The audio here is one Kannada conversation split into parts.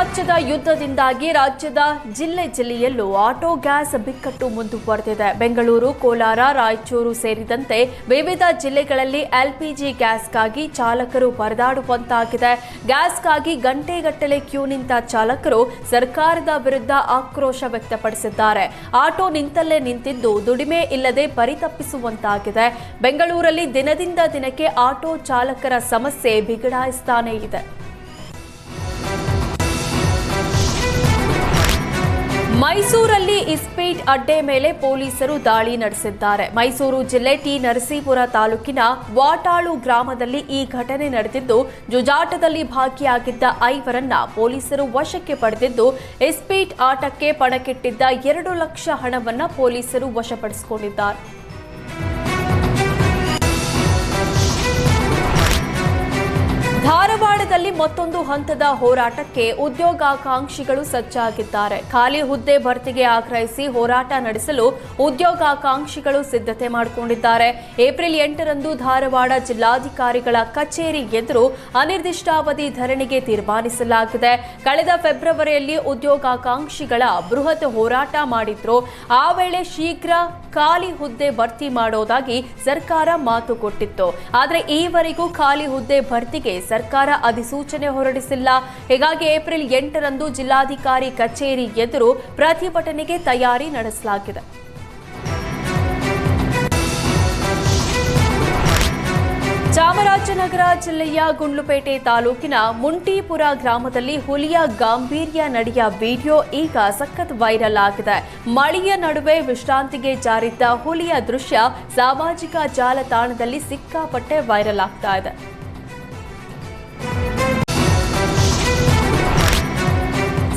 ರಾಜ್ಯದ ಯುದ್ಧದಿಂದಾಗಿ ರಾಜ್ಯದ ಜಿಲ್ಲೆಯಲ್ಲೂ ಆಟೋ ಗ್ಯಾಸ್ ಬಿಕ್ಕಟ್ಟು ಮುಂದುವರೆದಿದೆ. ಬೆಂಗಳೂರು, ಕೋಲಾರ, ರಾಯಚೂರು ಸೇರಿದಂತೆ ವಿವಿಧ ಜಿಲ್ಲೆಗಳಲ್ಲಿ ಎಲ್ಪಿಜಿ ಗ್ಯಾಸ್ಗಾಗಿ ಚಾಲಕರು ಪರದಾಡುವಂತಾಗಿದೆ. ಗ್ಯಾಸ್ಗಾಗಿ ಗಂಟೆಗಟ್ಟಲೆ ಕ್ಯೂ ನಿಂತ ಚಾಲಕರು ಸರ್ಕಾರದ ವಿರುದ್ಧ ಆಕ್ರೋಶ ವ್ಯಕ್ತಪಡಿಸಿದ್ದಾರೆ. ಆಟೋ ನಿಂತಲ್ಲೇ ನಿಂತಿದ್ದು ದುಡಿಮೆ ಇಲ್ಲದೆ ಪರಿತಪ್ಪಿಸುವಂತಾಗಿದೆ. ಬೆಂಗಳೂರಲ್ಲಿ ದಿನದಿಂದ ದಿನಕ್ಕೆ ಆಟೋ ಚಾಲಕರ ಸಮಸ್ಯೆ ಬಿಗಡಾಯಿಸ್ತಾನೇ ಇದೆ. ಮೈಸೂರಲ್ಲಿ ಇಸ್ಪೀಟ್ ಅಡ್ಡೆ ಮೇಲೆ ಪೊಲೀಸರು ದಾಳಿ ನಡೆಸಿದ್ದಾರೆ. ಮೈಸೂರು ಜಿಲ್ಲೆ ಟಿ ನರಸೀಪುರ ತಾಲೂಕಿನ ವಾಟಾಳು ಗ್ರಾಮದಲ್ಲಿ ಈ ಘಟನೆ ನಡೆದಿದ್ದು, ಜೂಜಾಟದಲ್ಲಿ ಭಾಗಿಯಾಗಿದ್ದ 5 ಪೊಲೀಸರು ವಶಕ್ಕೆ ಪಡೆದಿದ್ದು, ಇಸ್ಪೀಟ್ ಆಟಕ್ಕೆ ಪಣಕ್ಕಿಟ್ಟಿದ್ದ 2 ಲಕ್ಷ ಹಣವನ್ನು ಪೊಲೀಸರು ವಶಪಡಿಸಿಕೊಂಡಿದ್ದಾರೆ. ಧಾರವಾಡದಲ್ಲಿ ಮತ್ತೊಂದು ಹಂತದ ಹೋರಾಟಕ್ಕೆ ಉದ್ಯೋಗಾಕಾಂಕ್ಷಿಗಳು ಸಜ್ಜಾಗಿದ್ದಾರೆ. ಖಾಲಿ ಹುದ್ದೆ ಭರ್ತಿಗೆ ಆಗ್ರಹಿಸಿ ಹೋರಾಟ ನಡೆಸಲು ಉದ್ಯೋಗಾಕಾಂಕ್ಷಿಗಳು ಸಿದ್ಧತೆ ಮಾಡಿಕೊಂಡಿದ್ದಾರೆ. ಏಪ್ರಿಲ್ 8ರಂದು ಧಾರವಾಡ ಜಿಲ್ಲಾಧಿಕಾರಿಗಳ ಕಚೇರಿ ಎದುರು ಅನಿರ್ದಿಷ್ಟಾವಧಿ ಧರಣಿಗೆ ತೀರ್ಮಾನಿಸಲಾಗಿದೆ. ಕಳೆದ ಫೆಬ್ರವರಿಯಲ್ಲಿ ಉದ್ಯೋಗಾಕಾಂಕ್ಷಿಗಳ ಬೃಹತ್ ಹೋರಾಟ ಮಾಡಿದ್ರು. ಆ ವೇಳೆ ಶೀಘ್ರ ಖಾಲಿ ಹುದ್ದೆ ಭರ್ತಿ ಮಾಡೋದಾಗಿ ಸರ್ಕಾರ ಮಾತು ಕೊಟ್ಟಿತ್ತು. ಆದರೆ ಈವರೆಗೂ ಖಾಲಿ ಹುದ್ದೆ ಭರ್ತಿಗೆ ಸರ್ಕಾರ ಅಧಿಸೂಚನೆ ಹೊರಡಿಸಿಲ್ಲ. ಹೀಗಾಗಿ ಏಪ್ರಿಲ್ 8ರಂದು ಜಿಲ್ಲಾಧಿಕಾರಿ ಕಚೇರಿ ಎದುರು ಪ್ರತಿಭಟನೆಗೆ ತಯಾರಿ ನಡೆಸಲಾಗಿದೆ. ಚಾಮರಾಜನಗರ ಜಿಲ್ಲೆಯ ಗುಂಡ್ಲುಪೇಟೆ ತಾಲೂಕಿನ ಮುಂಟೀಪುರ ಗ್ರಾಮದಲ್ಲಿ ಹುಲಿಯ ಗಾಂಭೀರ್ಯ ನಡೆಯ ವಿಡಿಯೋ ಈಗ ಸಖತ್ ವೈರಲ್ ಆಗಿದೆ. ಮಳೆಯ ನಡುವೆ ವಿಶ್ರಾಂತಿಗೆ ಜಾರಿದ್ದ ಹುಲಿಯ ದೃಶ್ಯ ಸಾಮಾಜಿಕ ಜಾಲತಾಣದಲ್ಲಿ ಸಿಕ್ಕಾಪಟ್ಟೆ ವೈರಲ್ ಆಗ್ತಾ ಇದೆ.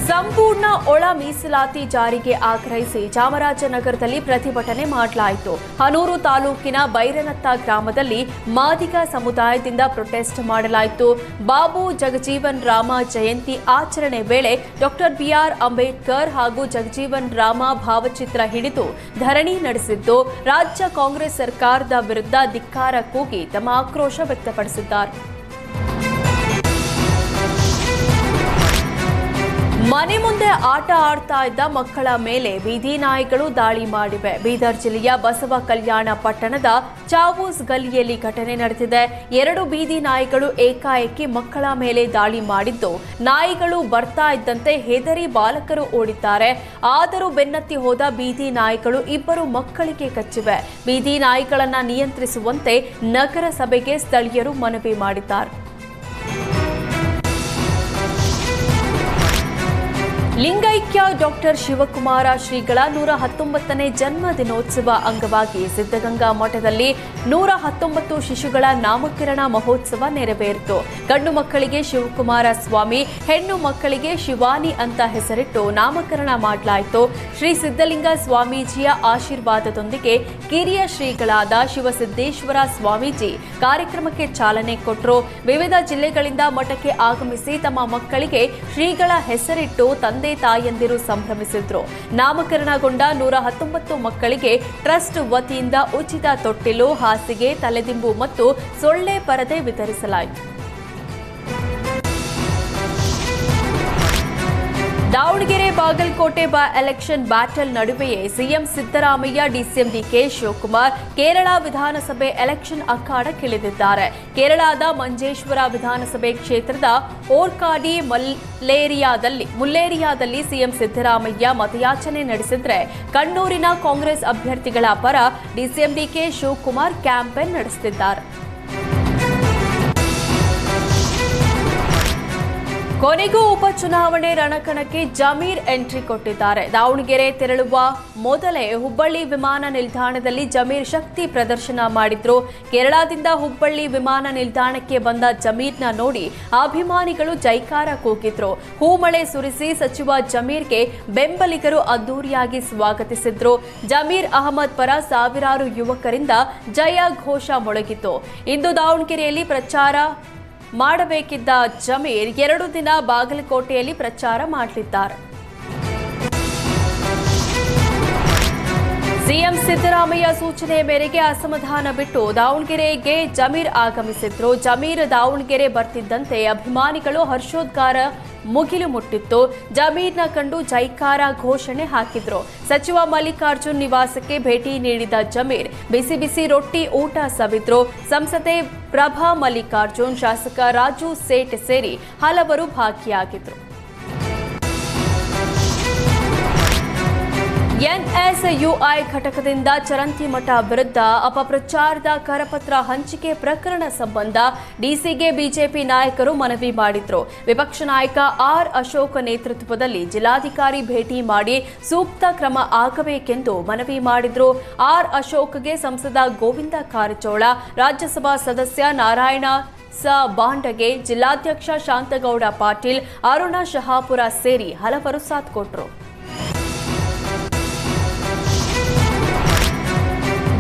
ಸಂಪೂರ್ಣ ಒಳ ಮೀಸಲಾತಿ ಜಾರಿಗೆ ಆಗ್ರಹಿಸಿ ಚಾಮರಾಜನಗರದಲ್ಲಿ ಪ್ರತಿಭಟನೆ ಮಾಡಲಾಯಿತು. ಹನೂರು ತಾಲೂಕಿನ ಬೈರನತ್ತ ಗ್ರಾಮದಲ್ಲಿ ಮಾದಿಗ ಸಮುದಾಯದಿಂದ ಪ್ರೊಟೆಸ್ಟ್ ಮಾಡಲಾಯಿತು. ಬಾಬು ಜಗಜೀವನ್ ರಾಮ ಜಯಂತಿ ಆಚರಣೆ ವೇಳೆ ಡಾಕ್ಟರ್ ಬಿಆರ್ ಅಂಬೇಡ್ಕರ್ ಹಾಗೂ ಜಗಜೀವನ್ ರಾಮ ಭಾವಚಿತ್ರ ಹಿಡಿದು ಧರಣಿ ನಡೆಸಿದ್ದು, ರಾಜ್ಯ ಕಾಂಗ್ರೆಸ್ ಸರ್ಕಾರದ ವಿರುದ್ಧ ಧಿಕ್ಕಾರ ಕೂಗಿ ತಮ್ಮ ಆಕ್ರೋಶ ವ್ಯಕ್ತಪಡಿಸಿದ್ದಾರೆ. ಮನೆ ಮುಂದೆ ಆಟ ಆಡ್ತಾ ಇದ್ದ ಮಕ್ಕಳ ಮೇಲೆ ಬೀದಿ ನಾಯಿಗಳು ದಾಳಿ ಮಾಡಿವೆ. ಬೀದರ್ ಜಿಲ್ಲೆಯ ಬಸವ ಕಲ್ಯಾಣ ಪಟ್ಟಣದ ಚಾವೂಸ್ ಗಲ್ಲಿಯಲ್ಲಿ ಘಟನೆ ನಡೆದಿದೆ. 2 ಬೀದಿ ನಾಯಿಗಳು ಏಕಾಏಕಿ ಮಕ್ಕಳ ಮೇಲೆ ದಾಳಿ ಮಾಡಿದ್ದು, ನಾಯಿಗಳು ಬರ್ತಾ ಇದ್ದಂತೆ ಹೆದರಿ ಬಾಲಕರು ಓಡಿದ್ದಾರೆ. ಆದರೂ ಬೆನ್ನತ್ತಿ ಹೋದ ಬೀದಿ ನಾಯಿಗಳು 2 ಮಕ್ಕಳಿಗೆ ಕಚ್ಚಿವೆ. ಬೀದಿ ನಾಯಿಗಳನ್ನು ನಿಯಂತ್ರಿಸುವಂತೆ ನಗರಸಭೆಗೆ ಸ್ಥಳೀಯರು ಮನವಿ ಮಾಡಿದ್ದಾರೆ. ಲಿಂಗೈಕ್ಯ ಡಾಕ್ಟರ್ ಶಿವಕುಮಾರ ಶ್ರೀಗಳ 119ನೇ ಜನ್ಮ ದಿನೋತ್ಸವ ಅಂಗವಾಗಿ ಸಿದ್ಧಗಂಗಾ ಮಠದಲ್ಲಿ 119 ಶಿಶುಗಳ ನಾಮಕರಣ ಮಹೋತ್ಸವ ನೆರವೇರಿತು. ಗಂಡು ಮಕ್ಕಳಿಗೆ ಶಿವಕುಮಾರ ಸ್ವಾಮಿ, ಹೆಣ್ಣು ಮಕ್ಕಳಿಗೆ ಶಿವಾನಿ ಅಂತ ಹೆಸರಿಟ್ಟು ನಾಮಕರಣ ಮಾಡಲಾಯಿತು. ಶ್ರೀ ಸಿದ್ಧಲಿಂಗ ಸ್ವಾಮೀಜಿಯ ಆಶೀರ್ವಾದದೊಂದಿಗೆ ಕಿರಿಯ ಶ್ರೀಗಳಾದ ಶಿವಸಿದ್ದೇಶ್ವರ ಸ್ವಾಮೀಜಿ ಕಾರ್ಯಕ್ರಮಕ್ಕೆ ಚಾಲನೆ ಕೊಟ್ಟರು. ವಿವಿಧ ಜಿಲ್ಲೆಗಳಿಂದ ಮಠಕ್ಕೆ ಆಗಮಿಸಿ ತಮ್ಮ ಮಕ್ಕಳಿಗೆ ಶ್ರೀಗಳ ಹೆಸರಿಟ್ಟು ತಂದೆ ತಾಯಂದಿರು ಸಂಭ್ರಮಿಸಿದ್ರು. ನಾಮಕರಣಗೊಂಡ 119 ಮಕ್ಕಳಿಗೆ ಟ್ರಸ್ಟ್ ವತಿಯಿಂದ ಉಚಿತ ತೊಟ್ಟಿಲು, ಹಾಸಿಗೆ, ತಲೆದಿಂಬು ಮತ್ತು ಸೊಳ್ಳೆ ಪರದೆ ವಿತರಿಸಲಾಯಿತು. ದಾವಣಗೆರೆ ಬಾಗಲಕೋಟೆ ಎಲೆಕ್ಷನ್ ಬ್ಯಾಟಲ್ ನಡುವೆಯೇ CM Siddaramaiah, DCM DK Shivakumar Kerala ವಿಧಾನಸಭೆ ಎಲೆಕ್ಷನ್ ಅಖಾಡಕ್ಕಿಳಿದಿದ್ದಾರೆ. ಕೇರಳದ ಮಂಜೇಶ್ವರ ವಿಧಾನಸಭೆ ಕ್ಷೇತ್ರದ ಓರ್ಕಾಡಿ ಮುಲ್ಲೇರಿಯಾದಲ್ಲಿ ಸಿಎಂ ಸಿದ್ದರಾಮಯ್ಯ ಮತಯಾಚನೆ ನಡೆಸಿದ್ರೆ, ಕಣ್ಣೂರಿನ ಕಾಂಗ್ರೆಸ್ ಅಭ್ಯರ್ಥಿಗಳ ಪರ ಡಿಸಿಎಂ ಡಿಕೆ ಶಿವಕುಮಾರ್ ಕ್ಯಾಂಪೇನ್ ನಡೆಸುತ್ತಿದ್ದಾರೆ. ಕೊನೆಗೂ ಉಪಚುನಾವಣೆ ರಣಕಣಕ್ಕೆ ಜಮೀರ್ ಎಂಟ್ರಿ ಕೊಟ್ಟಿದ್ದಾರೆ. ದಾವಣಗೆರೆ ತೆರಳುವ ಮೊದಲೇ ಹುಬ್ಬಳ್ಳಿ ವಿಮಾನ ನಿಲ್ದಾಣದಲ್ಲಿ ಜಮೀರ್ ಶಕ್ತಿ ಪ್ರದರ್ಶನ ಮಾಡಿದ್ರು. ಕೇರಳದಿಂದ ಹುಬ್ಬಳ್ಳಿ ವಿಮಾನ ನಿಲ್ದಾಣಕ್ಕೆ ಬಂದ ಜಮೀರ್ನ ನೋಡಿ ಅಭಿಮಾನಿಗಳು ಜೈಕಾರ ಕೂಗಿದ್ರು. ಹೂಮಳೆ ಸುರಿಸಿ ಸಚಿವ ಜಮೀರ್ಗೆ ಬೆಂಬಲಿಗರು ಅದ್ದೂರಿಯಾಗಿ ಸ್ವಾಗತಿಸಿದ್ರು. ಜಮೀರ್ ಅಹಮದ್ ಪರ ಸಾವಿರಾರು ಯುವಕರಿಂದ ಜಯ ಘೋಷ ಮೊಳಗಿತು. ಇಂದು ದಾವಣಗೆರೆಯಲ್ಲಿ ಪ್ರಚಾರ ಮಾಡಬೇಕಿದ್ದ ಜಮೀರ್ 2 ದಿನ ಬಾಗಲಕೋಟೆಯಲ್ಲಿ ಪ್ರಚಾರ ಮಾಡಲಿದ್ದಾರೆ. ಸಿಎಂ ಸಿದ್ದರಾಮಯ್ಯ ಸೂಚನೆ ಮೇರೆಗೆ ಅಸಮಾಧಾನ ಬಿಟ್ಟು ದಾವಣಗೆರೆಗೆ ಜಮೀರ್ ಆಗಮಿಸಿದ್ರು. ಜಮೀರ್ ದಾವಣಗೆರೆ ಬರ್ತಿದ್ದಂತೆ ಅಭಿಮಾನಿಗಳು ಹರ್ಷೋದ್ಗಾರ ಮುಗಿಲು ಮುಟ್ಟಿತ್ತು. ಜಮೀರ್ನ ಕಂಡು ಜೈಕಾರ ಘೋಷಣೆ ಹಾಕಿದ್ರು. ಸಚಿವ ಮಲ್ಲಿಕಾರ್ಜುನ್ ನಿವಾಸಕ್ಕೆ ಭೇಟಿ ನೀಡಿದ ಜಮೀರ್ ಬಿಸಿ ಬಿಸಿ ರೊಟ್ಟಿ ಊಟ ಸವಿದ್ರು. ಸಂಸದೆ ಪ್ರಭಾ ಮಲ್ಲಿಕಾರ್ಜುನ್, ಶಾಸಕ ರಾಜು ಸೇಠ್ ಸೇರಿ ಹಲವರು ಭಾಗಿಯಾಗಿದ್ರು. ಎನ್ಎಸ್ಯುಐ ಘಟಕದಿಂದ ಚರಂತಿಮಠ ವಿರುದ್ಧ ಅಪಪ್ರಚಾರದ ಕರಪತ್ರ ಹಂಚಿಕೆ ಪ್ರಕರಣ ಸಂಬಂಧ ಡಿಸಿಗೆ ಬಿಜೆಪಿ ನಾಯಕರು ಮನವಿ ಮಾಡಿದ್ರು. ವಿಪಕ್ಷ ನಾಯಕ ಆರ್ ಅಶೋಕ್ ನೇತೃತ್ವದಲ್ಲಿ ಜಿಲ್ಲಾಧಿಕಾರಿ ಭೇಟಿ ಮಾಡಿ ಸೂಕ್ತ ಕ್ರಮ ಆಗಬೇಕೆಂದು ಮನವಿ ಮಾಡಿದ್ರು. ಆರ್ ಅಶೋಕ್ಗೆ ಸಂಸದ ಗೋವಿಂದ ಕಾರಜೋಳ, ರಾಜ್ಯಸಭಾ ಸದಸ್ಯ ನಾರಾಯಣ ಬಾಂಡಗೆ, ಜಿಲ್ಲಾಧ್ಯಕ್ಷ ಶಾಂತಗೌಡ ಪಾಟೀಲ್, ಅರುಣ ಶಹಾಪುರ ಸೇರಿ ಹಲವರು ಸಾಥ್ ಕೊಟ್ಟರು.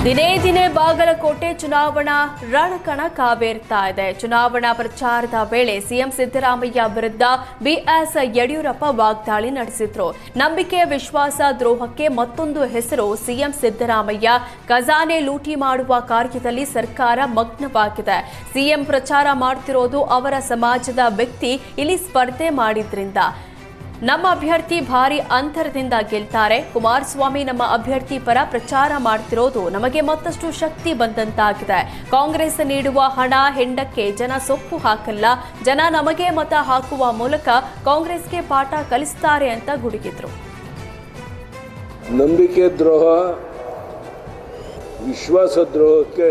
ದಿನೇ ದಿನೇ ಬಾಗಲಕೋಟೆ ಚುನಾವಣಾ ರಣಕಣ ಕಾವೇರ್ತಾ ಇದೆ. ಚುನಾವಣಾ ಪ್ರಚಾರದ ವೇಳೆ ಸಿಎಂ ಸಿದ್ದರಾಮಯ್ಯ ವಿರುದ್ಧ ಬಿಎಸ್ ಯಡಿಯೂರಪ್ಪ ವಾಗ್ದಾಳಿ ನಡೆಸಿದ್ರು. ನಂಬಿಕೆ ವಿಶ್ವಾಸ ದ್ರೋಹಕ್ಕೆ ಮತ್ತೊಂದು ಹೆಸರು ಸಿಎಂ ಸಿದ್ದರಾಮಯ್ಯ. ಖಜಾನೆ ಲೂಟಿ ಮಾಡುವ ಕಾರ್ಯದಲ್ಲಿ ಸರ್ಕಾರ ಮಗ್ನವಾಗಿದೆ. ಸಿಎಂ ಪ್ರಚಾರ ಮಾಡ್ತಿರೋದು ಅವರ ಸಮಾಜದ ವ್ಯಕ್ತಿ ಇಲ್ಲಿ ಸ್ಪರ್ಧೆ ಮಾಡಿದ್ರಿಂದ. ನಮ್ಮ ಅಭ್ಯರ್ಥಿ ಭಾರಿ ಅಂತರದಿಂದ ಗೆಲ್ತಾರೆ. ಕುಮಾರಸ್ವಾಮಿ ನಮ್ಮ ಅಭ್ಯರ್ಥಿ ಪರ ಪ್ರಚಾರ ಮಾಡ್ತಿರೋದು ನಮಗೆ ಮತ್ತಷ್ಟು ಶಕ್ತಿ ಬಂದಂತಾಗಿದೆ. ಕಾಂಗ್ರೆಸ್ ನೀಡುವ ಹಣ ಹೆಂಡಕ್ಕೆ ಜನ ಸೊಪ್ಪು ಹಾಕಲ್ಲ. ಜನ ನಮಗೆ ಮತ ಹಾಕುವ ಮೂಲಕ ಕಾಂಗ್ರೆಸ್ಗೆ ಪಾಠ ಕಲಿಸ್ತಾರೆ ಅಂತ ಗುಡುಗಿದ್ರು. ನಂಬಿಕೆ ದ್ರೋಹ, ವಿಶ್ವಾಸ ದ್ರೋಹಕ್ಕೆ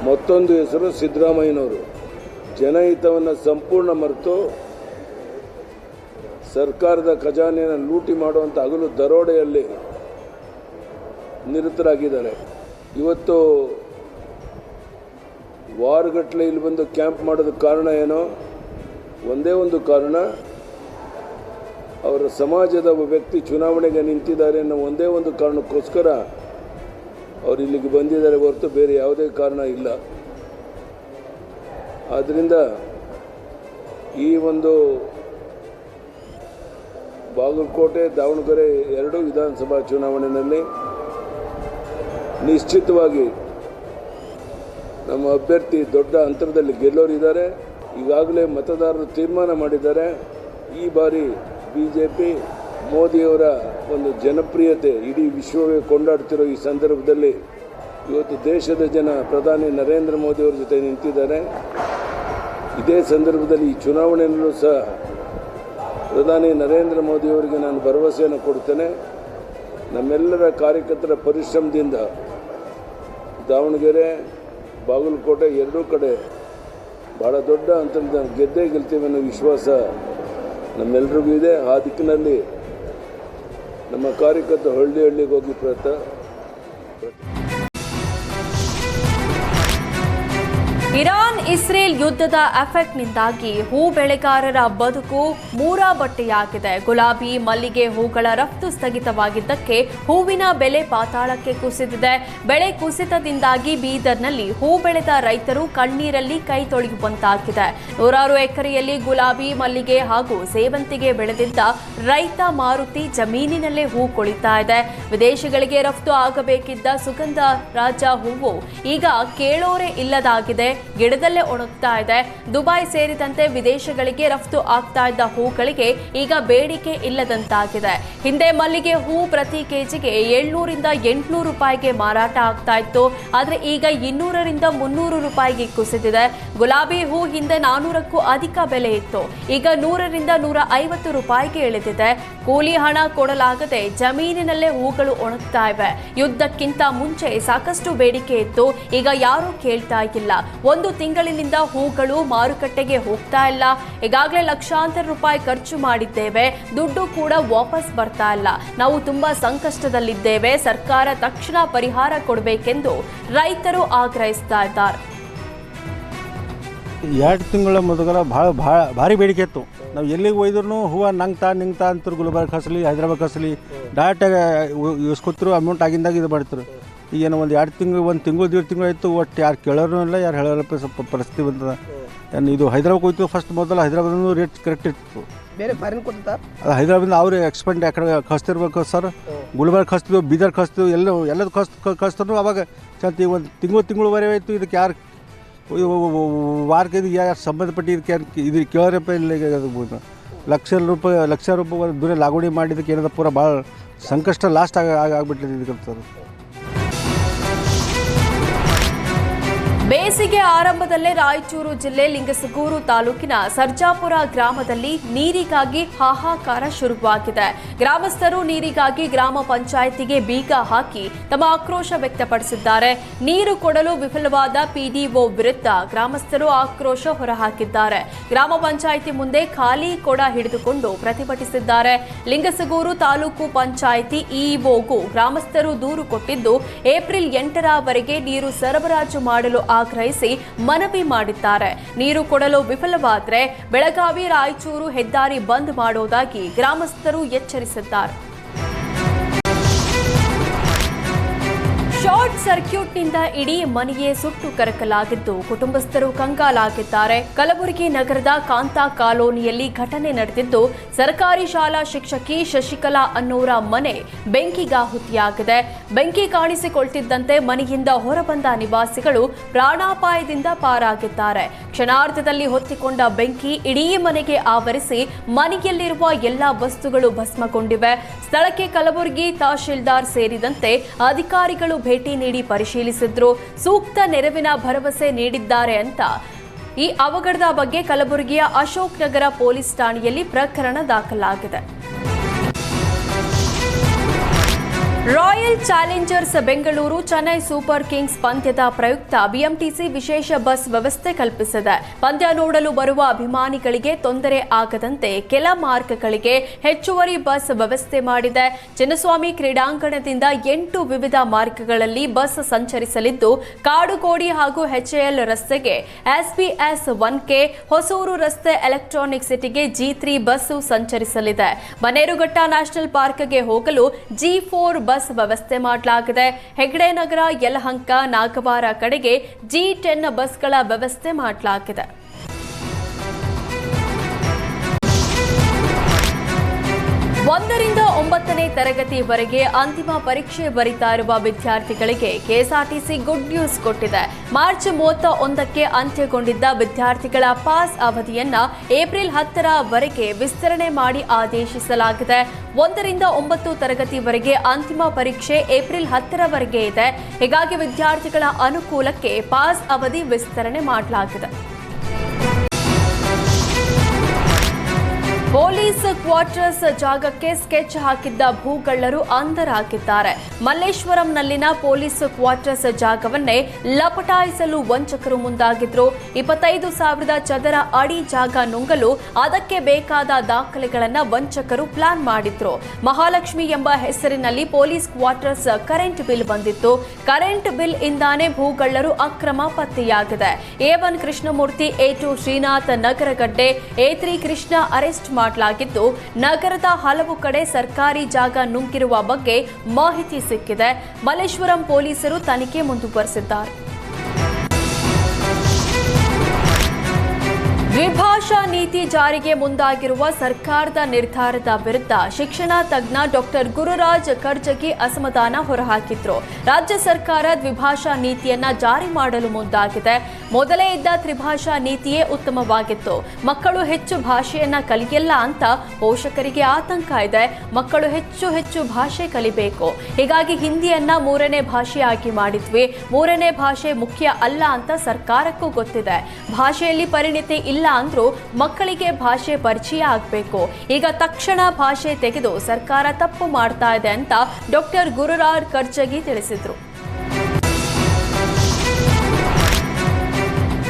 ಮತ್ತೊಂದು ಹೆಸರು ಸಿದ್ದರಾಮಯ್ಯನವರು. ಜನಹಿತವನ್ನು ಸಂಪೂರ್ಣ ಮರೆತು ಸರ್ಕಾರದ ಖಜಾನೆಯನ್ನು ಲೂಟಿ ಮಾಡುವಂಥ ಹಗಲು ದರೋಡೆಯಲ್ಲಿ ನಿರತರಾಗಿದ್ದಾರೆ. ಇವತ್ತು ವಾರಗಟ್ಟಲೆ ಇಲ್ಲಿ ಬಂದು ಕ್ಯಾಂಪ್ ಮಾಡೋದಕ್ಕೆ ಕಾರಣ ಏನೋ, ಒಂದೇ ಒಂದು ಕಾರಣ, ಅವರ ಸಮಾಜದ ವ್ಯಕ್ತಿ ಚುನಾವಣೆಗೆ ನಿಂತಿದ್ದಾರೆ ಅನ್ನೋ ಒಂದೇ ಒಂದು ಕಾರಣಕ್ಕೋಸ್ಕರ ಅವರು ಇಲ್ಲಿಗೆ ಬಂದಿದ್ದಾರೆ ಹೊರತು ಬೇರೆ ಯಾವುದೇ ಕಾರಣ ಇಲ್ಲ. ಆದ್ದರಿಂದ ಈ ಒಂದು ಬಾಗಲಕೋಟೆ ದಾವಣಗೆರೆ ಎರಡೂ ವಿಧಾನಸಭಾ ಚುನಾವಣೆಯಲ್ಲಿ ನಿಶ್ಚಿತವಾಗಿ ನಮ್ಮ ಅಭ್ಯರ್ಥಿ ದೊಡ್ಡ ಅಂತರದಲ್ಲಿ ಗೆಲ್ಲೋರಿದ್ದಾರೆ. ಈಗಾಗಲೇ ಮತದಾರರು ತೀರ್ಮಾನ ಮಾಡಿದ್ದಾರೆ. ಈ ಬಾರಿ ಬಿಜೆಪಿ ಮೋದಿಯವರ ಒಂದು ಜನಪ್ರಿಯತೆ ಇಡೀ ವಿಶ್ವವೇ ಕೊಂಡಾಡ್ತಿರೋ ಈ ಸಂದರ್ಭದಲ್ಲಿ ಇವತ್ತು ದೇಶದ ಜನ ಪ್ರಧಾನಿ ನರೇಂದ್ರ ಮೋದಿಯವರ ಜೊತೆ ನಿಂತಿದ್ದಾರೆ. ಇದೇ ಸಂದರ್ಭದಲ್ಲಿ ಈ ಚುನಾವಣೆಯಲ್ಲೂ ಸಹ ಪ್ರಧಾನಿ ನರೇಂದ್ರ ಮೋದಿಯವರಿಗೆ ನಾನು ಭರವಸೆಯನ್ನು ಕೊಡ್ತೇನೆ. ನಮ್ಮೆಲ್ಲರ ಕಾರ್ಯಕರ್ತರ ಪರಿಶ್ರಮದಿಂದ ದಾವಣಗೆರೆ, ಬಾಗಲಕೋಟೆ ಎರಡೂ ಕಡೆ ಭಾಳ ದೊಡ್ಡ ಅಂತರದಿಂದ ಗೆದ್ದೇ ಗೆಲ್ತೀವಿ ಅನ್ನೋ ವಿಶ್ವಾಸ ನಮ್ಮೆಲ್ಲರಿಗೂ ಇದೆ. ಆ ದಿಕ್ಕಿನಲ್ಲಿ ನಮ್ಮ ಕಾರ್ಯಕರ್ತರು ಹಳ್ಳಿ ಹಳ್ಳಿಗೆ ಹೋಗಿ ಇರಾನ್ ಇಸ್ರೇಲ್ ಯುದ್ಧದ ಎಫೆಕ್ಟ್ನಿಂದಾಗಿ ಹೂ ಬೆಳೆಗಾರರ ಬದುಕು ಮೂರಾಬಟ್ಟೆಯಾಗಿದೆ. ಗುಲಾಬಿ, ಮಲ್ಲಿಗೆ ಹೂಗಳ ರಫ್ತು ಸ್ಥಗಿತವಾಗಿದ್ದಕ್ಕೆ ಹೂವಿನ ಬೆಲೆ ಪಾತಾಳಕ್ಕೆ ಕುಸಿದಿದೆ. ಬೆಳೆ ಕುಸಿತದಿಂದಾಗಿ ಬೀದರ್ನಲ್ಲಿ ಹೂ ಬೆಳೆದ ರೈತರು ಕಣ್ಣೀರಲ್ಲಿ ಕೈ ತೊಳೆಯುವಂತಾಗಿದೆ. ನೂರಾರು ಎಕರೆಯಲ್ಲಿ ಗುಲಾಬಿ, ಮಲ್ಲಿಗೆ ಹಾಗೂ ಸೇವಂತಿಗೆ ಬೆಳೆದಿದ್ದ ರೈತ ಮಾರುತಿ ಜಮೀನಿನಲ್ಲೇ ಹೂ ಕೊಳಿತಾ ಇದೆ. ವಿದೇಶಗಳಿಗೆ ರಫ್ತು ಆಗಬೇಕಿದ್ದ ಸುಗಂಧ ರಾಜ ಹೂವು ಈಗ ಕೇಳೋರೆ ಇಲ್ಲದಾಗಿದೆ. ಗಿಡದಲ್ಲೇ ಒಣಗ್ತಾ ಇದೆ. ದುಬೈ ಸೇರಿದಂತೆ ವಿದೇಶಗಳಿಗೆ ರಫ್ತು ಆಗ್ತಾ ಇದ್ದ ಹೂಗಳಿಗೆ ಈಗ ಬೇಡಿಕೆ ಇಲ್ಲದಂತಾಗಿದೆ. ಹಿಂದೆ ಮಲ್ಲಿಗೆ ಹೂ ಪ್ರತಿ ಕೆಜಿಗೆ 700ರಿಂದ 800 ರೂಪಾಯಿಗೆ ಮಾರಾಟ ಆಗ್ತಾ ಇತ್ತು. ಆದರೆ ಈಗ 200ರಿಂದ 300 ರೂಪಾಯಿಗೆ ಕುಸಿದಿದೆ. ಗುಲಾಬಿ ಹೂ ಹಿಂದೆ 400ಕ್ಕೂ ಅಧಿಕ ಬೆಲೆ ಇತ್ತು. ಈಗ 100ರಿಂದ 150 ರೂಪಾಯಿಗೆ ಇಳಿದಿದೆ. ಕೂಲಿ ಹಣ ಕೊಡಲಾಗದೆ ಜಮೀನಿನಲ್ಲೇ ಹೂಗಳು ಒಣಗ್ತಾ ಇವೆ. ಯುದ್ಧಕ್ಕಿಂತ ಮುಂಚೆ ಸಾಕಷ್ಟು ಬೇಡಿಕೆ ಇತ್ತು. ಈಗ ಯಾರೂ ಕೇಳ್ತಾ ಇಲ್ಲ. ಒಂದು ತಿಂಗಳಿನಿಂದ ಹೂಗಳು ಮಾರುಕಟ್ಟೆಗೆ ಹೋಗ್ತಾ ಇಲ್ಲ. ಈಗಾಗಲೇ ಲಕ್ಷಾಂತರ ರೂಪಾಯಿ ಖರ್ಚು ಮಾಡಿದ್ದೇವೆ. ದುಡ್ಡು ಕೂಡ ವಾಪಸ್ ಬರ್ತಾ ಇಲ್ಲ. ನಾವು ತುಂಬಾ ಸಂಕಷ್ಟದಲ್ಲಿದ್ದೇವೆ. ಸರ್ಕಾರ ತಕ್ಷಣ ಪರಿಹಾರ ಕೊಡಬೇಕೆಂದು ರೈತರು ಆಗ್ರಹಿಸ್ತಾ ಇದ್ದಾರೆ. 2 ತಿಂಗಳ ಮೊದಲ ಭಾರಿ ಬೇಡಿಕೆ ಇತ್ತು. ನಾವು ಎಲ್ಲಿಗೆ ಒಯ್ದ್ರೂ ಹೂವು ನಿಂಗ್ತಾ ಅಂತಾರೆ. ಗುಲ್ಬರ್ಗ ಕಸಲಿ, ಹೈದ್ರಾಬಾದ್ ಕಸಲಿ ಡೈರೆಕ್ಟಾಗಿ ಇಸ್ಕೊತಿರು. ಅಮೌಂಟ್ ಆಗಿಂದಾಗ ಇದು ಮಾಡ್ತಾರೆ. ಈಗೇನು ಒಂದು 2 ತಿಂಗಳು, 1 ತಿಂಗಳು 1.5 ತಿಂಗಳು ಆಯಿತು. ಒಟ್ಟು ಯಾರು ಕೇಳೋರು ಇಲ್ಲ, ಯಾರು ಹೇಳೋರಪ್ಪ ಸ್ವಲ್ಪ ಪರಿಸ್ಥಿತಿ ಬಂತದ. ಇದು ಹೈದ್ರಾಬಾದ್ ಹೋಯ್ತು. ಫಸ್ಟ್ ಮೊದಲು ಹೈದ್ರಾಬಾದ್ ರೇಟ್ ಕರೆಕ್ಟ್ ಇತ್ತು. ಬೇರೆ ಫಾರಿನ್ ಕೊಡ್ತಾ ಅದು ಹೈದ್ರಾಬಾದಿಂದ ಅವ್ರು ಎಕ್ಸ್ಪೆಂಡ್ ಯಾಕಡೆ ಕಳಿಸ್ತಿರ್ಬೇಕು ಸರ್. ಗುಲ್ಬರ್ಗ ಕಳಿಸ್ತಿದ್ವು, ಬೀದರ್ ಕಳಿಸ್ತಿದ್ವು, ಎಲ್ಲದು ಕಳಿಸ್ತಾರು. ಅವಾಗ ಚಂದ ಈಗ ಒಂದು ತಿಂಗಳವರೆ ಆಯಿತು. ಇದಕ್ಕೆ ಯಾರು ವಾರಕ್ಕೆ ಇದು ಯಾರು ಸಂಬಂಧಪಟ್ಟ ಇದು ಕೇಳೋರಪ್ಪ ಇಲ್ಲ ಲಕ್ಷ ರೂಪಾಯಿ ದೂರ ಲಾಗುಣಿ ಮಾಡಿದ್ದಕ್ಕೆ ಏನದ ಪೂರ ಭಾಳ ಸಂಕಷ್ಟ ಲಾಸ್ಟ್ ಆಗಿಬಿಟ್ಟಿದೆ ಇದಕ್ಕೆ. ಬೇಸಿಗೆ ಆರಂಭದಲ್ಲೇ ರಾಯಚೂರು ಜಿಲ್ಲೆ ಲಿಂಗಸಗೂರು ತಾಲೂಕಿನ ಸರ್ಜಾಪುರ ಗ್ರಾಮದಲ್ಲಿ ನೀರಿಗಾಗಿ ಹಾಹಾಕಾರ ಶುರುವಾಗಿದೆ. ಗ್ರಾಮಸ್ಥರು ನೀರಿಗಾಗಿ ಗ್ರಾಮ ಪಂಚಾಯಿತಿಗೆ ಬೀಗ ಹಾಕಿ ತಮ್ಮ ಆಕ್ರೋಶ ವ್ಯಕ್ತಪಡಿಸಿದ್ದಾರೆ. ನೀರು ಕೊಡಲು ವಿಫಲವಾದ ಪಿಡಿಒ ವಿರುದ್ಧ ಗ್ರಾಮಸ್ಥರು ಆಕ್ರೋಶ ಹೊರಹಾಕಿದ್ದಾರೆ. ಗ್ರಾಮ ಪಂಚಾಯಿತಿ ಮುಂದೆ ಖಾಲಿ ಕೊಡ ಹಿಡಿದುಕೊಂಡು ಪ್ರತಿಭಟಿಸಿದ್ದಾರೆ. ಲಿಂಗಸಗೂರು ತಾಲೂಕು ಪಂಚಾಯಿತಿ ಇಒಗೂ ಗ್ರಾಮಸ್ಥರು ದೂರು ಕೊಟ್ಟಿದ್ದು ಏಪ್ರಿಲ್ 8ರವರೆಗೆ ನೀರು ಸರಬರಾಜು ಮಾಡಲು ಆಗ್ರಹಿಸಿ ಮನವಿ ಮಾಡಿದ್ದಾರೆ. ನೀರು ಕೊಡಲು ವಿಫಲವಾದರೆ ಬೆಳಗಾವಿ ರಾಯಚೂರು ಹೆದ್ದಾರಿ ಬಂದ್ ಮಾಡುವುದಾಗಿ ಗ್ರಾಮಸ್ಥರು ಎಚ್ಚರಿಸಿದ್ದಾರೆ. ಶಾರ್ಟ್ ಸರ್ಕ್ಯೂಟ್ನಿಂದ ಇಡೀ ಮನೆಯೇ ಸುಟ್ಟು ಕರಕಲಾಗಿದ್ದು ಕುಟುಂಬಸ್ಥರು ಕಂಗಾಲಾಗಿದ್ದಾರೆ. ಕಲಬುರಗಿ ನಗರದ ಕಾಂತಾ ಕಾಲೋನಿಯಲ್ಲಿ ಘಟನೆ ನಡೆದಿದ್ದು ಸರ್ಕಾರಿ ಶಾಲಾ ಶಿಕ್ಷಕಿ ಶಶಿಕಲಾ ಅನ್ನೋರ ಮನೆ ಬೆಂಕಿಗಾಹುತಿಯಾಗಿದೆ. ಬೆಂಕಿ ಕಾಣಿಸಿಕೊಳ್ತಿದ್ದಂತೆ ಮನೆಯಿಂದ ಹೊರಬಂದ ನಿವಾಸಿಗಳು ಪ್ರಾಣಾಪಾಯದಿಂದ ಪಾರಾಗಿದ್ದಾರೆ. ಕ್ಷಣಾರ್ಧದಲ್ಲಿ ಹೊತ್ತಿಕೊಂಡ ಬೆಂಕಿ ಇಡೀ ಮನೆಗೆ ಆವರಿಸಿ ಮನೆಯಲ್ಲಿರುವ ಎಲ್ಲಾ ವಸ್ತುಗಳು ಭಸ್ಮಗೊಂಡಿವೆ. ಸ್ಥಳಕ್ಕೆ ಕಲಬುರಗಿ ತಹಶೀಲ್ದಾರ್ ಸೇರಿದಂತೆ ಅಧಿಕಾರಿಗಳು ಭೇಟಿ ನೀಡಿ ಪರಿಶೀಲಿಸಿದ್ರು. ಸೂಕ್ತ ನೆರವಿನ ಭರವಸೆ ನೀಡಿದ್ದಾರೆ ಅಂತ ಈ ಅವಘಡದ ಬಗ್ಗೆ ಕಲಬುರಗಿಯ ಅಶೋಕ್ ನಗರ ಪೊಲೀಸ್ ಠಾಣೆಯಲ್ಲಿ ಪ್ರಕರಣ ದಾಖಲಾಗಿದೆ. Royal Challengers Bengaluru Chennai super Kings ಪಂದ್ಯದ ಪ್ರಯುಕ್ತ ಬಿಎಂಟಿಸಿ ವಿಶೇಷ ಬಸ್ ವ್ಯವಸ್ಥೆ ಕಲ್ಪಿಸಿದೆ. ಪಂದ್ಯ ನೋಡಲು ಬರುವ ಅಭಿಮಾನಿಗಳಿಗೆ ತೊಂದರೆ ಆಗದಂತೆ ಕೆಲ ಮಾರ್ಗಗಳಿಗೆ ಹೆಚ್ಚುವರಿ ಬಸ್ ವ್ಯವಸ್ಥೆ ಮಾಡಿದೆ. ಚಿನ್ನಸ್ವಾಮಿ ಕ್ರೀಡಾಂಗಣದಿಂದ 8 ವಿವಿಧ ಮಾರ್ಗಗಳಲ್ಲಿ ಬಸ್ ಸಂಚರಿಸಲಿದ್ದು ಕಾಡುಗೋಡಿ ಹಾಗೂ ಎಚ್ಎಎಲ್ ರಸ್ತೆಗೆ ಎಸ್ಬಿಎಸ್ 1K, ಹೊಸೂರು ರಸ್ತೆ ಎಲೆಕ್ಟ್ರಾನಿಕ್ ಸಿಟಿಗೆ G3 ಬಸ್ಸು ಸಂಚರಿಸಲಿದೆ. ಬನ್ನೇರುಘಟ್ಟ ನ್ಯಾಷನಲ್ ಪಾರ್ಕ್ಗೆ ಹೋಗಲು G4 ಬಸ್ ವ್ಯವಸ್ಥೆ ಮಾಡಲಾಗಿದೆ. ಹೆಗ್ಡೆ ನಗರ, ಯಲಹಂಕ, ನಾಗವಾರ ಕಡೆಗೆ G10 ಬಸ್ಗಳ ವ್ಯವಸ್ಥೆ ಮಾಡಲಾಗಿದೆ. 1ರಿಂದ 9ನೇ ತರಗತಿವರೆಗೆ ಅಂತಿಮ ಪರೀಕ್ಷೆ ಬರೀತಾ ಇರುವ ವಿದ್ಯಾರ್ಥಿಗಳಿಗೆ ಕೆಎಸ್ಆರ್ಟಿಸಿ ಗುಡ್ ನ್ಯೂಸ್ ಕೊಟ್ಟಿದೆ. ಮಾರ್ಚ್ 31ಕ್ಕೆ ಅಂತ್ಯಗೊಂಡಿದ್ದ ವಿದ್ಯಾರ್ಥಿಗಳ ಪಾಸ್ ಅವಧಿಯನ್ನ ಏಪ್ರಿಲ್ 10ರವರೆಗೆ ವಿಸ್ತರಣೆ ಮಾಡಿ ಆದೇಶಿಸಲಾಗಿದೆ. 1ರಿಂದ 9 ತರಗತಿವರೆಗೆ ಅಂತಿಮ ಪರೀಕ್ಷೆ ಏಪ್ರಿಲ್ 10ರವರೆಗೆ ಇದೆ. ಹೀಗಾಗಿ ವಿದ್ಯಾರ್ಥಿಗಳ ಅನುಕೂಲಕ್ಕೆ ಪಾಸ್ ಅವಧಿ ವಿಸ್ತರಣೆ ಮಾಡಲಾಗಿದೆ. ಪೊಲೀಸ್ ಕ್ವಾರ್ಟರ್ಸ್ ಜಾಗಕ್ಕೆ ಸ್ಕೆಚ್ ಹಾಕಿದ್ದ ಭೂಗಳ್ಳರು ಅಂಧರಾಗಿದ್ದಾರೆ. ಮಲ್ಲೇಶ್ವರಂನಲ್ಲಿನ ಪೊಲೀಸ್ ಕ್ವಾರ್ಟರ್ಸ್ ಜಾಗವನ್ನೇ ಲಪಟಾಯಿಸಲು ವಂಚಕರು ಮುಂದಾಗಿದ್ರು. 25,000 ಚದರ ಅಡಿ ಜಾಗ ನುಂಗಲು ಅದಕ್ಕೆ ಬೇಕಾದ ದಾಖಲೆಗಳನ್ನು ವಂಚಕರು ಪ್ಲಾನ್ ಮಾಡಿದ್ರು. ಮಹಾಲಕ್ಷ್ಮಿ ಎಂಬ ಹೆಸರಿನಲ್ಲಿ ಪೊಲೀಸ್ ಕ್ವಾರ್ಟರ್ಸ್ ಕರೆಂಟ್ ಬಿಲ್ ಬಂದಿತ್ತು. ಕರೆಂಟ್ ಬಿಲ್ ಇಂದಾನೇ ಭೂಗಳ್ಳರು ಅಕ್ರಮ ಪತ್ತೆಯಾಗಿದೆ. A1 Krishnamurthy, A2 Srinath Nagaragadde, A3 Krishna arrest ಮಾಡಲಾಗಿದ್ದು ನಗರದ ಹಲವು ಕಡೆ ಸರ್ಕಾರಿ ಜಾಗ ನುಂಗಿರುವ ಬಗ್ಗೆ ಮಾಹಿತಿ ಸಿಕ್ಕಿದೆ. ಮಲ್ಲೇಶ್ವರಂ ಪೊಲೀಸರು ತನಿಖೆ ಮುಂದುವರೆಸಿದ್ದಾರೆ. ದ್ವಿಭಾಷಾ ನೀತಿ ಜಾರಿಗೆ ಮುಂದಾಗಿರುವ ಸರ್ಕಾರದ ನಿರ್ಧಾರದ ವಿರುದ್ಧ ಶಿಕ್ಷಣ ತಜ್ಞ ಡಾಕ್ಟರ್ ಗುರುರಾಜ್ ಕರ್ಜಗಿ ಅಸಮಾಧಾನ ಹೊರಹಾಕಿದ್ರು. ರಾಜ್ಯ ಸರ್ಕಾರ ದ್ವಿಭಾಷಾ ನೀತಿಯನ್ನ ಜಾರಿ ಮಾಡಲು ಮುಂದಾಗಿದೆ. ಮೊದಲೇ ಇದ್ದ ತ್ರಿಭಾಷಾ ನೀತಿಯೇ ಉತ್ತಮವಾಗಿತ್ತು. ಮಕ್ಕಳು ಹೆಚ್ಚು ಭಾಷೆಯನ್ನ ಕಲಿಯಲ್ಲ ಅಂತ ಪೋಷಕರಿಗೆ ಆತಂಕ ಇದೆ. ಮಕ್ಕಳು ಹೆಚ್ಚು ಭಾಷೆ ಕಲಿಬೇಕು. ಹೀಗಾಗಿ ಹಿಂದಿಯನ್ನ 3ನೇ ಭಾಷೆಯಾಗಿ ಮಾಡಿದ್ವಿ. 3ನೇ ಭಾಷೆ ಮುಖ್ಯ ಅಲ್ಲ ಅಂತ ಸರ್ಕಾರಕ್ಕೂ ಗೊತ್ತಿದೆ. ಭಾಷೆಯಲ್ಲಿ ಪರಿಣಿತಿ ಇಲ್ಲ ಅಂದ್ರೂ ಮಕ್ಕಳಿಗೆ ಭಾಷೆ ಪರಿಚಯ ಆಗಬೇಕು. ಈಗ ತಕ್ಷಣ ಭಾಷೆ ತೆಗೆದು ಸರ್ಕಾರ ತಪ್ಪು ಮಾಡ್ತಾ ಇದೆ ಅಂತ ಡಾಕ್ಟರ್ ಗುರುರಾಜ್ ಕರ್ಜಗಿ ತಿಳಿಸಿದ್ರು.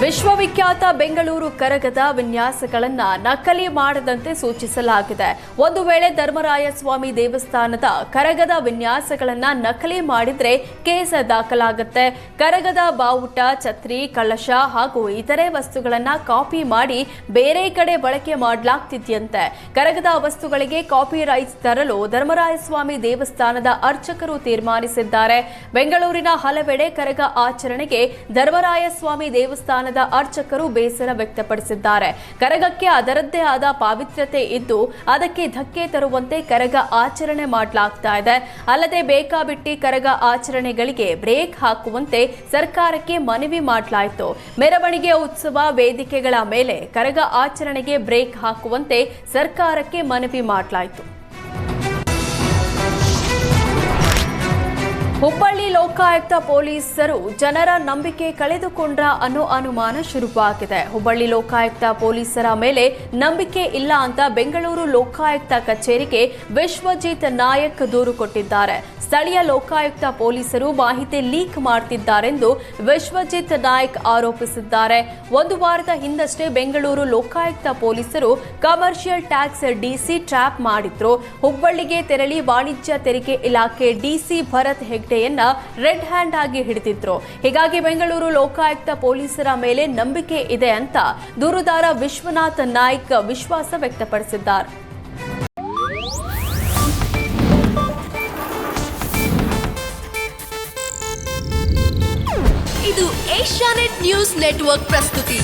ವಿಶ್ವವಿಖ್ಯಾತ ಬೆಂಗಳೂರು ಕರಗದ ವಿನ್ಯಾಸಗಳನ್ನು ನಕಲಿ ಮಾಡದಂತೆ ಸೂಚಿಸಲಾಗಿದೆ. ಒಂದು ವೇಳೆ ಧರ್ಮರಾಯಸ್ವಾಮಿ ದೇವಸ್ಥಾನದ ಕರಗದ ವಿನ್ಯಾಸಗಳನ್ನು ನಕಲಿ ಮಾಡಿದ್ರೆ ಕೇಸ್ ದಾಖಲಾಗುತ್ತೆ. ಕರಗದ ಬಾವುಟ, ಛತ್ರಿ, ಕಳಶ ಹಾಗೂ ಇತರೆ ವಸ್ತುಗಳನ್ನು ಕಾಪಿ ಮಾಡಿ ಬೇರೆ ಕಡೆ ಬಳಕೆ ಮಾಡಲಾಗ್ತಿದ್ಯಂತೆ. ಕರಗದ ವಸ್ತುಗಳಿಗೆ ಕಾಪಿ ರೈಟ್ಸ್ ತರಲು ಧರ್ಮರಾಯಸ್ವಾಮಿ ದೇವಸ್ಥಾನದ ಅರ್ಚಕರು ತೀರ್ಮಾನಿಸಿದ್ದಾರೆ. ಬೆಂಗಳೂರಿನ ಹಲವೆಡೆ ಕರಗ ಆಚರಣೆಗೆ ಧರ್ಮರಾಯಸ್ವಾಮಿ ದೇವಸ್ಥಾನದ ದೇವಸ್ಥಾನದ ಅರ್ಚಕರು ಬೇಸರ ವ್ಯಕ್ತಪಡಿಸಿದ್ದಾರೆ. ಕರಗಕ್ಕೆ ಅದರದ್ದೇ ಆದ ಪಾವಿತ್ರ್ಯತೆ ಇದ್ದು ಅದಕ್ಕೆ ಧಕ್ಕೆ ತರುವಂತೆ ಕರಗ ಆಚರಣೆ ಮಾಡಲಾಗ್ತಾ ಇದೆ. ಅಲ್ಲದೆ ಬೇಕಾಬಿಟ್ಟಿ ಕರಗ ಆಚರಣೆಗಳಿಗೆ ಬ್ರೇಕ್ ಹಾಕುವಂತೆ ಸರ್ಕಾರಕ್ಕೆ ಮನವಿ ಮಾಡಲಾಯಿತು. ಮೆರವಣಿಗೆ ಉತ್ಸವ ವೇದಿಕೆಗಳ ಮೇಲೆ ಕರಗ ಆಚರಣೆಗೆ ಬ್ರೇಕ್ ಹಾಕುವಂತೆ ಸರ್ಕಾರಕ್ಕೆ ಮನವಿ ಮಾಡಲಾಯಿತು. ಹುಬ್ಬಳ್ಳಿ ಲೋಕಾಯುಕ್ತ ಪೊಲೀಸರು ಜನರ ನಂಬಿಕೆ ಕಳೆದುಕೊಂಡ್ರ ಅನ್ನೋ ಅನುಮಾನ ಶುರುವಾಗಿದೆ. ಹುಬ್ಬಳ್ಳಿ ಲೋಕಾಯುಕ್ತ ಪೊಲೀಸರ ಮೇಲೆ ನಂಬಿಕೆ ಇಲ್ಲ ಅಂತ ಬೆಂಗಳೂರು ಲೋಕಾಯುಕ್ತ ಕಚೇರಿಗೆ ವಿಶ್ವಜಿತ್ ನಾಯಕ್ ದೂರು ಕೊಟ್ಟಿದ್ದಾರೆ. ಸ್ಥಳೀಯ ಲೋಕಾಯುಕ್ತ ಪೊಲೀಸರು ಮಾಹಿತಿ ಲೀಕ್ ಮಾಡುತ್ತಿದ್ದಾರೆಂದು ವಿಶ್ವಜಿತ್ ನಾಯಕ್ ಆರೋಪಿಸಿದ್ದಾರೆ. ಒಂದು ವಾರದ ಹಿಂದಷ್ಟೇ ಬೆಂಗಳೂರು ಲೋಕಾಯುಕ್ತ ಪೊಲೀಸರು ಕಮರ್ಷಿಯಲ್ ಟ್ಯಾಕ್ಸ್ ಡಿಸಿ ಟ್ರ್ಯಾಪ್ ಮಾಡಿದ್ರು. ಹುಬ್ಬಳ್ಳಿಗೆ ತೆರಳಿ ವಾಣಿಜ್ಯ ತೆರಿಗೆ ಇಲಾಖೆ ಡಿಸಿ ಭರತ್ ಹೆಗ್ಡೆಯನ್ನ ರೆಡ್ ಹ್ಯಾಂಡ್ ಆಗಿ ಹಿಡಿದಿದ್ರು. ಹೀಗಾಗಿ ಬೆಂಗಳೂರು ಲೋಕಾಯುಕ್ತ ಪೊಲೀಸರ ಮೇಲೆ ನಂಬಿಕೆ ಇದೆ ಅಂತ ದೂರುದಾರ ವಿಶ್ವನಾಥ್ ನಾಯ್ಕ್ ವಿಶ್ವಾಸ ವ್ಯಕ್ತಪಡಿಸಿದ್ದಾರೆ. ಇದು ಏಷ್ಯಾನೆಟ್ ನ್ಯೂಸ್ ನೆಟ್ವರ್ಕ್ ಪ್ರಸ್ತುತಿ.